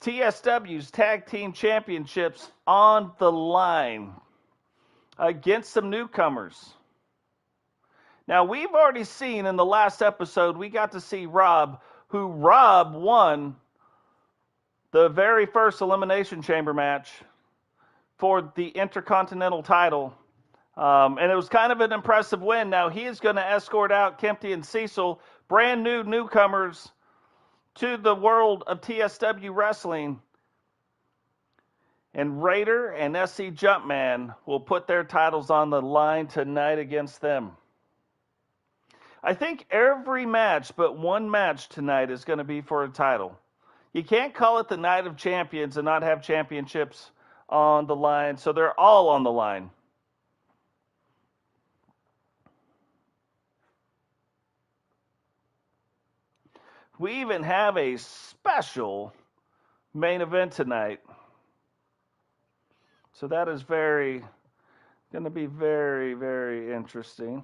TSW's Tag Team Championships on the line against some newcomers. Now, we've already seen in the last episode, we got to see Rob won the very first Elimination Chamber match for the Intercontinental title. And it was kind of an impressive win. Now, he is going to escort out Kempty and Cecil, brand new newcomers to the world of TSW Wrestling. And Raider and SC Jumpman will put their titles on the line tonight against them. I think every match but one match tonight is going to be for a title. You can't call it the Night of Champions and not have championships on the line, so they're all on the line. We even have a special main event tonight. So that is going to be very, very interesting.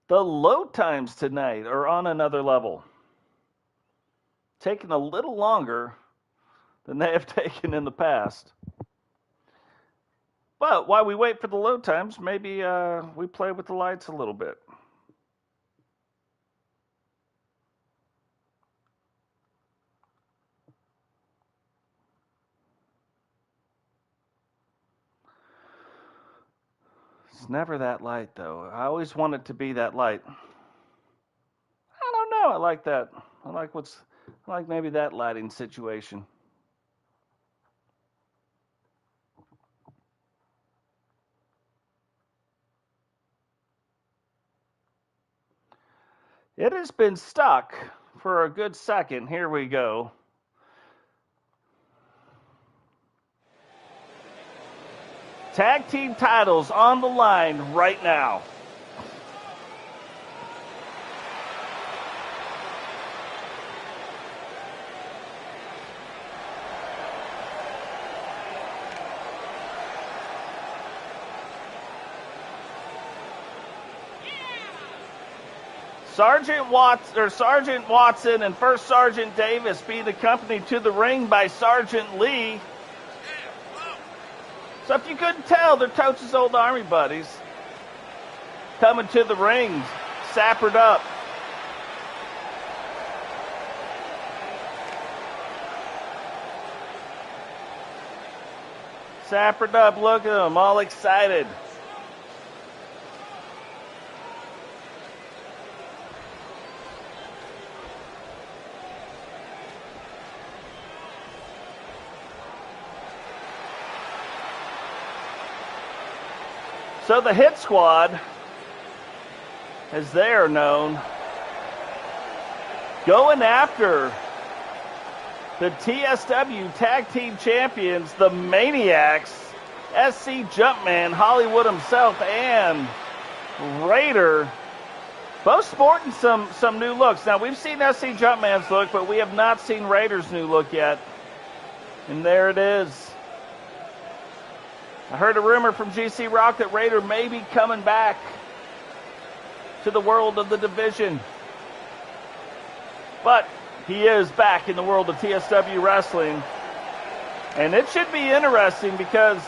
The load times tonight are on another level. Taking a little longer than they have taken in the past. But while we wait for the load times, maybe we play with the lights a little bit. It's never that light, though. I always want it to be that light. I don't know. I like that. I like maybe that lighting situation. It has been stuck for a good second. Here we go. Tag team titles on the line right now. Sergeant Watson and First Sergeant Davis being accompanied to the ring by Sergeant Lee. So if you couldn't tell, they're Toach's old Army buddies. Coming to the ring, sappered up. Sappered up, look at them, all excited. So the Hit Squad, as they are known, going after the TSW Tag Team Champions, the Maniacs, SC Jumpman, Hollywood himself, and Raider, both sporting some new looks. Now, we've seen SC Jumpman's look, but we have not seen Raider's new look yet. And there it is. I heard a rumor from GC Rock that Raider may be coming back to the world of the division. But he is back in the world of TSW Wrestling. And it should be interesting because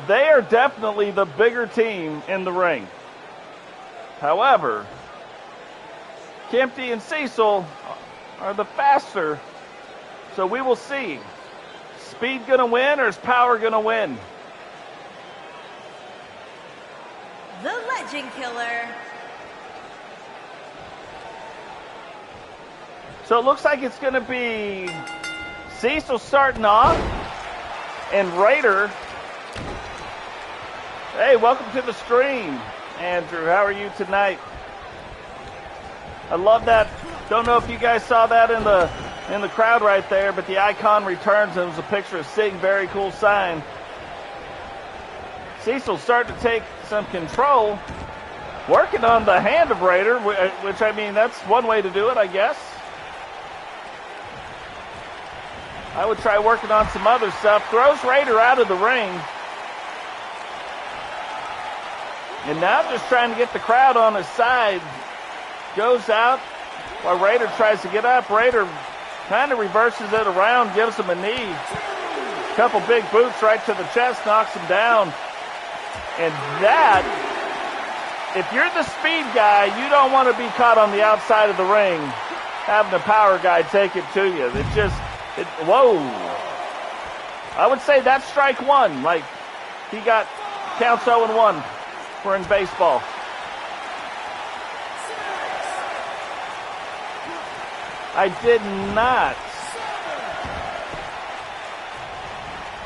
they are definitely the bigger team in the ring. However, Kempty and Cecil are the faster. So we will see. Speed going to win or is power going to win? The Legend Killer. So it looks like it's going to be Cecil starting off and Raider. Hey, welcome to the stream, Andrew. How are you tonight? I love that. Don't know if you guys saw that in the crowd right there, but the icon returns and it was a picture of Sig. Very cool sign. Cecil starting to take some control, working on the hand of Raider, which, I mean, that's one way to do it, I guess. I would try working on some other stuff. Throws Raider out of the ring. And now just trying to get the crowd on his side. Goes out, While Raider tries to get up, Raider kind of reverses it around, gives him a knee. Couple big boots right to the chest, knocks him down. And that, if you're the speed guy, you don't want to be caught on the outside of the ring having a power guy take it to you. Whoa. I would say that's strike one. Like, he got counts 0-1. We're in baseball. I did not.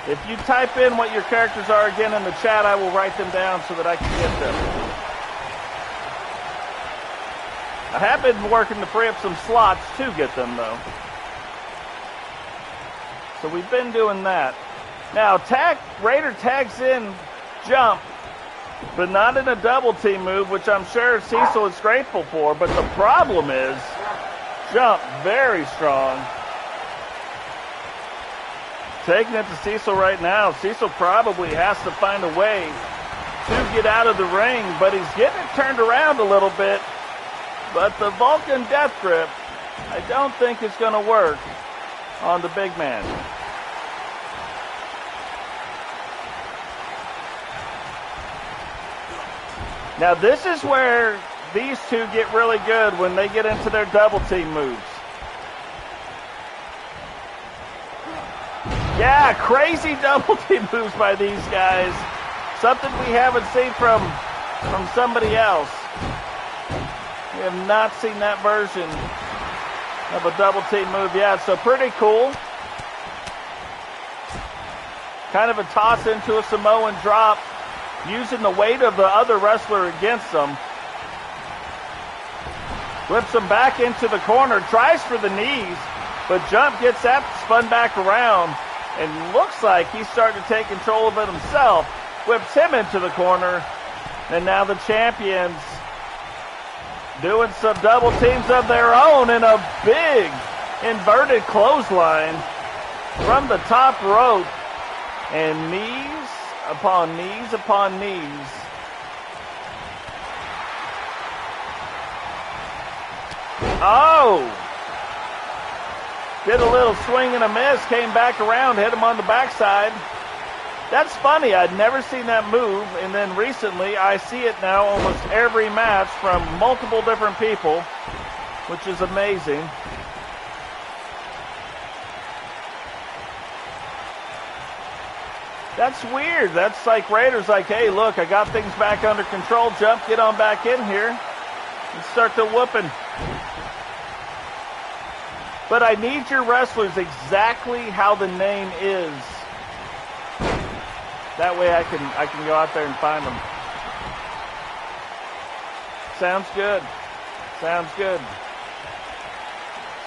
If you type in what your characters are again in the chat, I will write them down so that I can get them. I have been working to free up some slots to get them, though. So we've been doing that. Now, Raider tags in Jump, but not in a double team move, which I'm sure Cecil is grateful for. But the problem is, Jump, very strong. Taking it to Cecil right now. Cecil probably has to find a way to get out of the ring, but he's getting it turned around a little bit. But the Vulcan Death Grip, I don't think it's going to work on the big man. Now this is where these two get really good when they get into their double team moves. Yeah, crazy double team moves by these guys. Something we haven't seen from somebody else. We have not seen that version of a double team move yet, so pretty cool. Kind of a toss into a Samoan drop, using the weight of the other wrestler against them. Whips him back into the corner, tries for the knees, but Jump gets that spun back around, and looks like he's starting to take control of it himself. Whips him into the corner, and now the champions doing some double teams of their own in a big inverted clothesline from the top rope, and knees upon knees upon knees. Oh! Did a little swing and a miss, came back around, hit him on the backside. That's funny, I'd never seen that move, and then recently I see it now almost every match from multiple different people, which is amazing. That's weird. That's like Raiders like, hey, look, I got things back under control. Jump, get on back in here and start the whooping. But I need your wrestlers exactly how the name is. That way I can go out there and find them. Sounds good. Sounds good.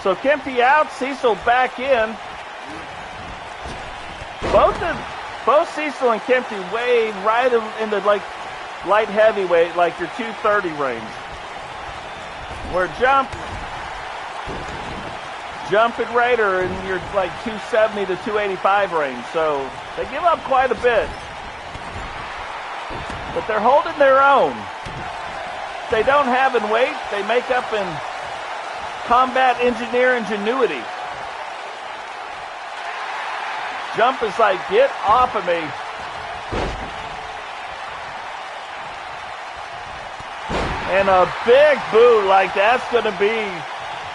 So Kempy out, Cecil back in. Both Cecil and Kempy weigh right in the like light heavyweight, like your 230 range. Where Jump and Raider in your like 270 to 285 range. So they give up quite a bit. But they're holding their own. They don't have in weight, they make up in combat engineer ingenuity. Jump is like, get off of me. And a big boot, like that's going to be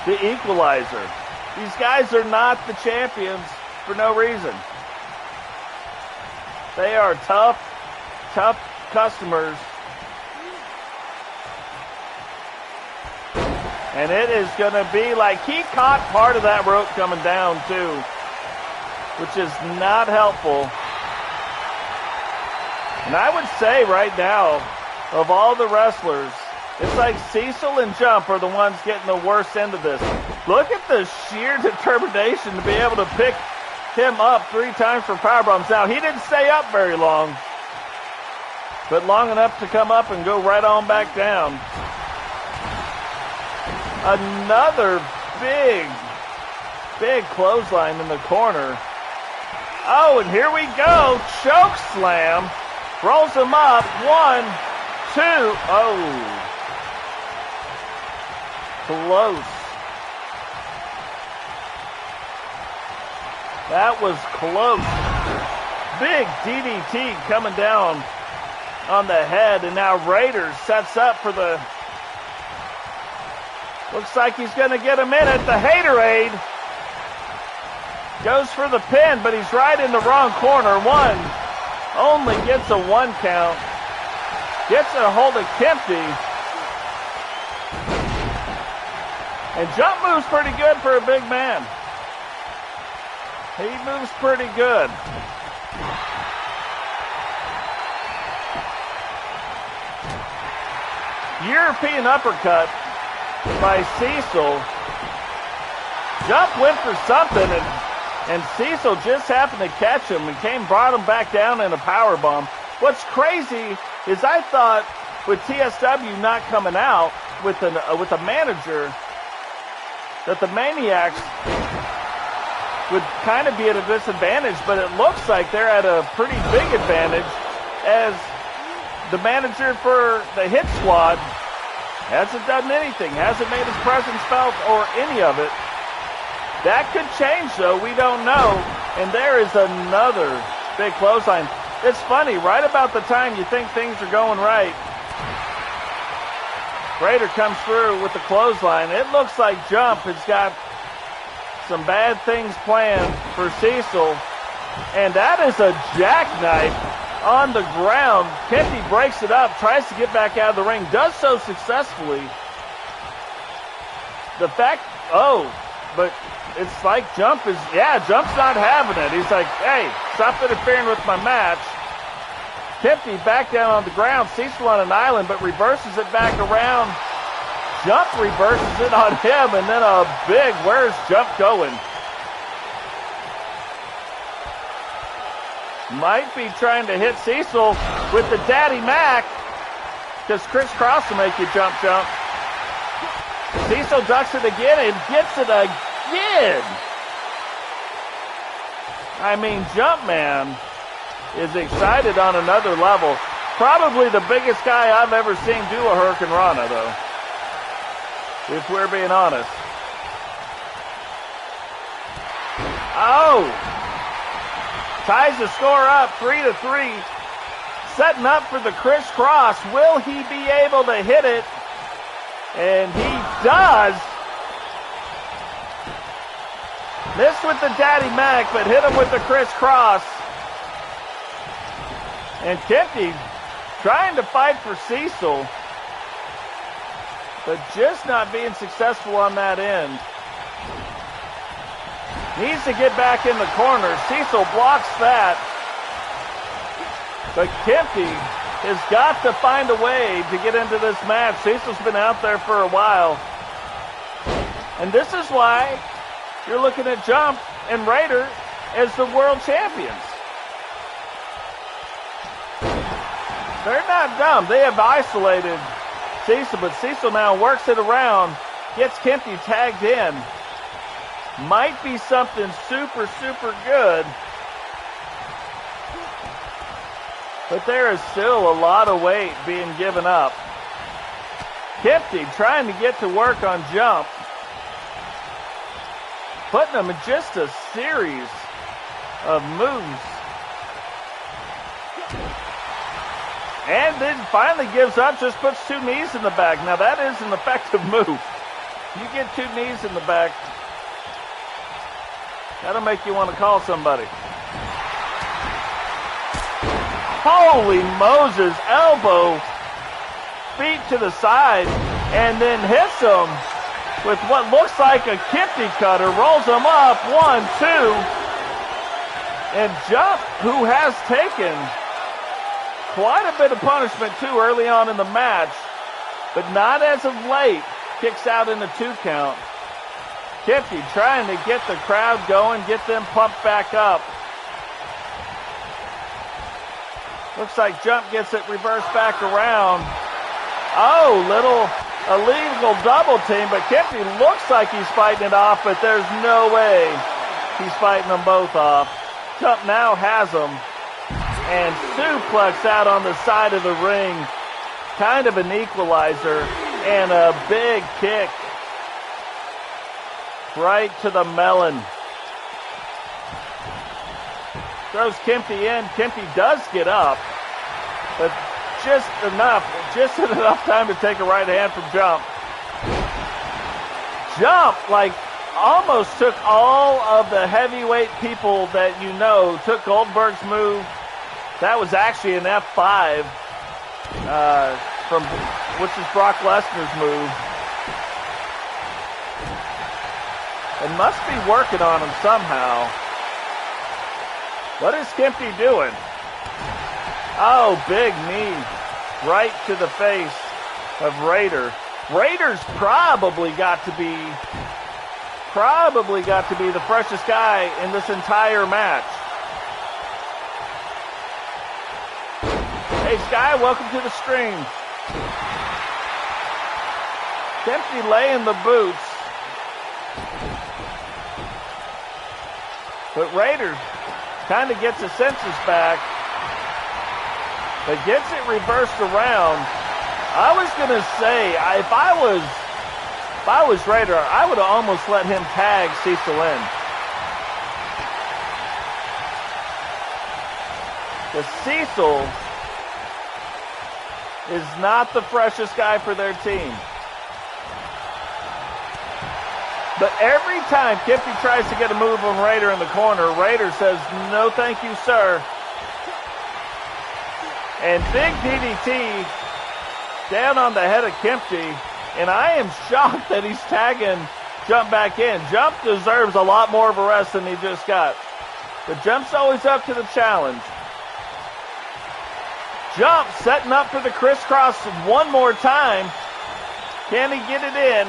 the equalizer. These guys are not the champions for no reason. They are tough customers. And it is going to be like he caught part of that rope coming down too, which is not helpful. And I would say right now, of all the wrestlers, it's like Cecil and Jump are the ones getting the worst end of this. Look at the sheer determination to be able to pick him up 3 times for powerbombs. Now, he didn't stay up very long, but long enough to come up and go right on back down. Another big clothesline in the corner. Oh, and here we go. Choke slam. Rolls him up. 1, 2. Oh. Close. That was close. Big DDT coming down on the head, and now Raiders sets up for the... Looks like he's going to get a minute. The Haterade goes for the pin, but he's right in the wrong corner. One only gets a 1 count. Gets a hold of Kempty. And Jump moves pretty good for a big man. He moves pretty good. European uppercut by Cecil. Jump went for something, and Cecil just happened to catch him and brought him back down in a powerbomb. What's crazy is I thought with TSW not coming out with a manager that the Maniacs would kind of be at a disadvantage, but it looks like they're at a pretty big advantage as the manager for the Hit Squad hasn't done anything, hasn't made his presence felt or any of it. That could change, though. We don't know. And there is another big clothesline. It's funny, right about the time you think things are going right, Raider comes through with the clothesline. It looks like Jump has got some bad things planned for Cecil. And that is a jackknife on the ground. Kempty breaks it up, tries to get back out of the ring, does so successfully. The fact, but it's like Jump's not having it. He's like, hey, stop interfering with my match. Kempty back down on the ground, Cecil on an island, but reverses it back around. Jump reverses it on him, and then a big, where's Jump going? Might be trying to hit Cecil with the Daddy Mac, because Chris Cross will make you jump. Cecil ducks it again and gets it again. I mean, Jumpman is excited on another level. Probably the biggest guy I've ever seen do a Hurricane Rana, though, if we're being honest. Ties the score up 3-3. Setting up for the crisscross. Will he be able to hit it? And he does. Missed with the Daddy Mac, but hit him with the crisscross. And Kempty trying to fight for Cecil, but just not being successful on that end. Needs to get back in the corner. Cecil blocks that. But Kempty has got to find a way to get into this match. Cecil's been out there for a while. And this is why you're looking at Jump and Raider as the world champions. They're not dumb. They have isolated Cecil, but Cecil now works it around, gets Kempty tagged in. Might be something super, super good. But there is still a lot of weight being given up. Kempty trying to get to work on Jump. Putting him in just a series of moves. And then finally gives up, just puts 2 knees in the back. Now that is an effective move. You get 2 knees in the back, that'll make you want to call somebody. Holy Moses, elbow, feet to the side, and then hits him with what looks like a Kempty cutter, rolls him up, 1, 2. And Jump, who has taken quite a bit of punishment too early on in the match, but not as of late, kicks out in the 2 count. Kempty trying to get the crowd going, get them pumped back up. Looks like Jump gets it reversed back around. Little illegal double team, but Kempty looks like he's fighting it off, but there's no way he's fighting them both off. Jump now has them. And suplex out on the side of the ring. Kind of an equalizer. And a big kick right to the melon. throws Kempy in. Kempy does get up, but just enough time to take a right hand from Jump. Jump, like, almost took all of the heavyweight people that you know, took Goldberg's move. That was actually an F5 which is Brock Lesnar's move. It must be working on him somehow. What is Kempy doing? Oh, big knee right to the face of Raider. Raider's probably got to be the freshest guy in this entire match. Hey, Sky, welcome to the stream. Kempy laying the boots. But Raider kind of gets his senses back, but gets it reversed around. I was going to say, if I was Raider, I would have almost let him tag Cecil in. Because Cecil is not the freshest guy for their team. But every time Kempy tries to get a move on Raider in the corner, Raider says, no thank you, sir. And big DDT down on the head of Kempy. And I am shocked that he's tagging Jump back in. Jump deserves a lot more of a rest than he just got. But Jump's always up to the challenge. Jump setting up for the crisscross one more time. Can he get it in?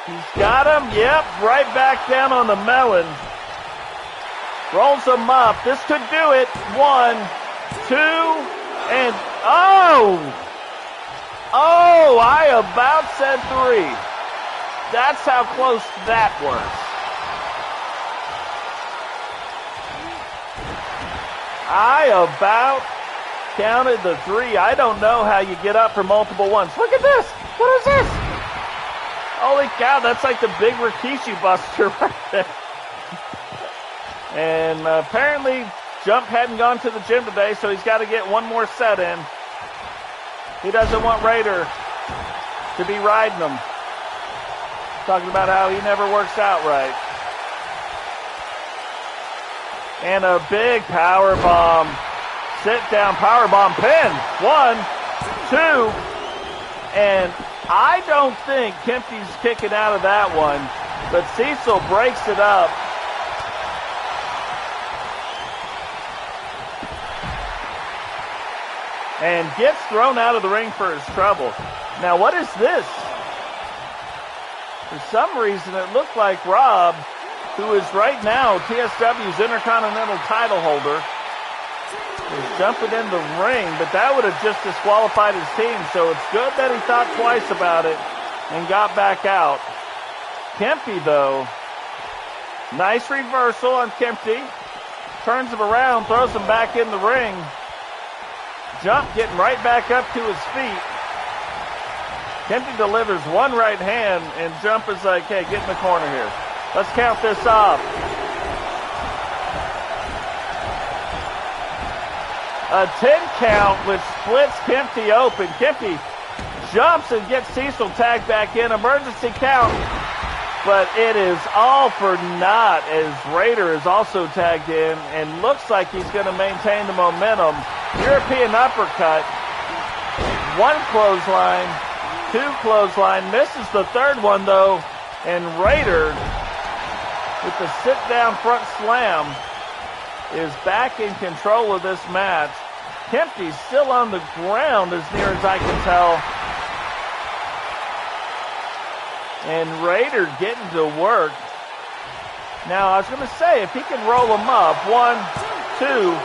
He's got him. Yep, right back down on the melon. Rolls him up. This could do it. 1, 2, and oh! Oh, I about said 3. That's how close that was. I about counted the 3. I don't know how you get up for multiple ones. Look at this. What is this? Holy cow, that's like the big Rikishi buster right there. And apparently Jump hadn't gone to the gym today, so he's got to get one more set in. He doesn't want Raider to be riding him. Talking about how he never works out right. And a big power bomb. Sit down power bomb pin. 1, 2, and I don't think Kempy's kicking out of that one, but Cecil breaks it up. And gets thrown out of the ring for his trouble. Now, what is this? For some reason, it looked like Rob, who is right now TSW's Intercontinental title holder, is jumping in the ring, but that would have just disqualified his team, so it's good that he thought twice about it and got back out. Kempy, though, nice reversal on Kempy. Turns him around, throws him back in the ring. Jump getting right back up to his feet. Kempy delivers one right hand, and Jump is like, hey, get in the corner here. Let's count this off. A 10 count, which splits Kempy open. Kempy jumps and gets Cecil tagged back in. Emergency count. But it is all for naught as Raider is also tagged in and looks like he's going to maintain the momentum. European uppercut. 1 clothesline. 2 clothesline. Misses the 3rd one, though. And Raider, with the sit-down front slam, is back in control of this match. Kempy's still on the ground as near as I can tell. And Raider getting to work. Now, I was going to say, if he can roll him up, 1, 2.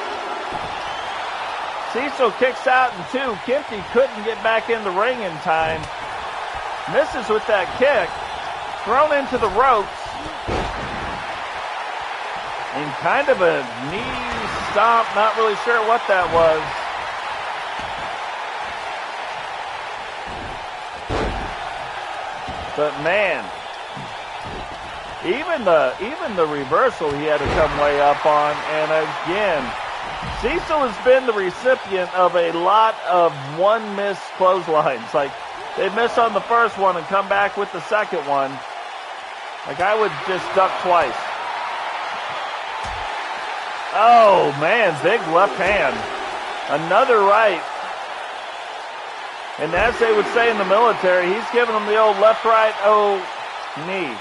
Cecil kicks out in 2. Kempy couldn't get back in the ring in time. Misses with that kick. Thrown into the ropes. And kind of a knee stomp, not really sure what that was. But man, Even the reversal he had to come way up on. And again, Cecil has been the recipient of a lot of one miss clotheslines. Like, they miss on the first one and come back with the second one. Like, I would just duck twice. Oh, man, big left hand. Another right. And as they would say in the military, he's giving them the old left, right, oh, knee.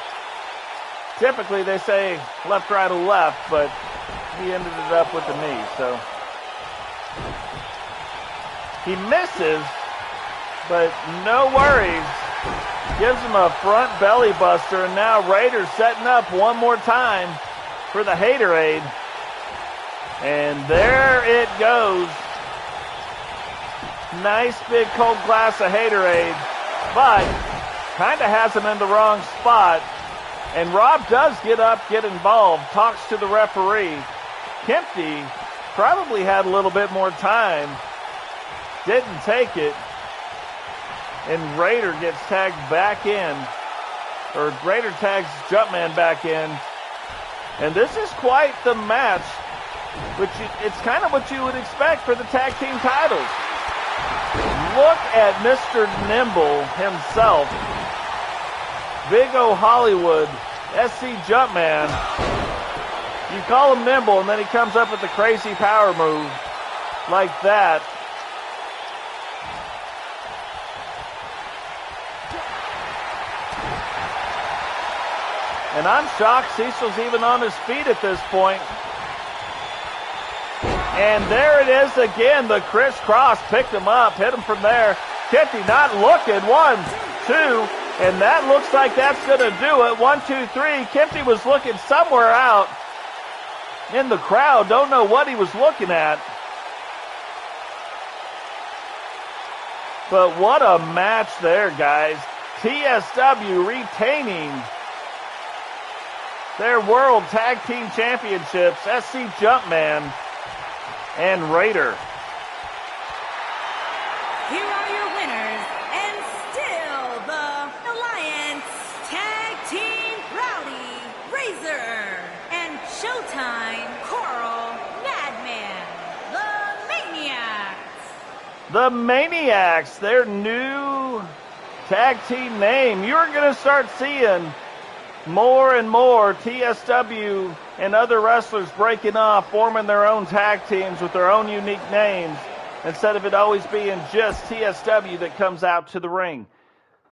Typically, they say left, right, or left, but he ended it up with the knee, so. He misses, but no worries. Gives him a front belly buster, and now Raiders setting up one more time for the Haterade. And there it goes. Nice big cold glass of Haterade, but kind of has him in the wrong spot. And Rob does get up, get involved, talks to the referee. Kempty probably had a little bit more time, didn't take it, and Raider gets tagged back in, or Raider tags Jumpman back in. And this is quite the match, which it's kind of what you would expect for the tag team titles. Look at Mr. Nimble himself. Big O Hollywood, SC Jumpman. You call him nimble, and then he comes up with a crazy power move like that. And I'm shocked Cecil's even on his feet at this point. And there it is again. The crisscross picked him up, hit him from there. Kempty not looking. 1, 2, and that looks like that's going to do it. 1, 2, 3. Kempty was looking somewhere out in the crowd. Don't know what he was looking at. But what a match there, guys. TSW retaining their World Tag Team Championships. SC Jumpman and Raider. Here are your winners, and still the Alliance Tag Team Rowdy, Razor, and Showtime Coral Madman, the Maniacs. The Maniacs, their new tag team name. You're going to start seeing more and more TSW and other wrestlers breaking off, forming their own tag teams with their own unique names, instead of it always being just TSW that comes out to the ring.